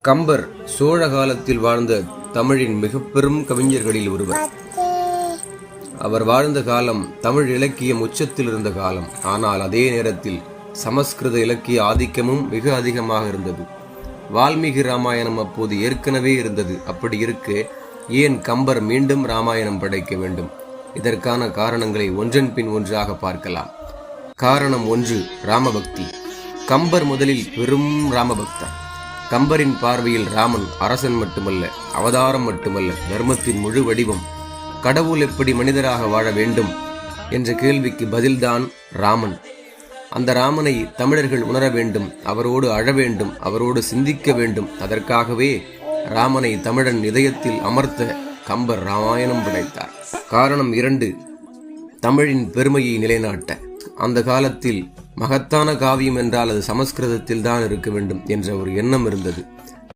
கம்பர் சோழ காலத்தில் வாழ்ந்த தமிழின் மிக பெரும் கவிஞர்களில் ஒருவர். அவர் வாழ்ந்த காலம் தமிழ் இலக்கியம் உச்சத்தில் இருந்த காலம். ஆனால் அதே நேரத்தில் சமஸ்கிருத இலக்கிய ஆதிக்கமும் மிக அதிகமாக இருந்தது. வால்மீகி ராமாயணம் அப்போது ஏற்கனவே இருந்தது. அப்படி இருக்க ஏன் கம்பர் மீண்டும் ராமாயணம் படைக்க வேண்டும்? இதற்கான காரணங்களை ஒன்றன் பின் ஒன்றாக பார்க்கலாம். காரணம் 1, ராமபக்தி. கம்பர் முதலில் பெரும் ராமபக்தர். கம்பரின் பார்வையில் ராமன் அரசன் மட்டுமல்ல, அவதாரம் மட்டுமல்ல, தர்மத்தின் முழு வடிவம். கடவுள் எப்படி மனிதராக வாழ வேண்டும் என்ற கேள்விக்கு பதில்தான் ராமன். அந்த ராமனை தமிழர்கள் உணர வேண்டும், அவரோடு அழ வேண்டும், அவரோடு சிந்திக்க வேண்டும். அதற்காகவே ராமனை தமிழன் இதயத்தில் அமர்த்த கம்பர் ராமாயணம் படைத்தார். காரணம் 2, தமிழின் பெருமையை நிலைநாட்ட. அந்த காலத்தில் மகத்தான காவியம் என்றால் அது சமஸ்கிருதத்தில் தான் இருக்க வேண்டும் என்ற ஒரு எண்ணம் இருந்தது.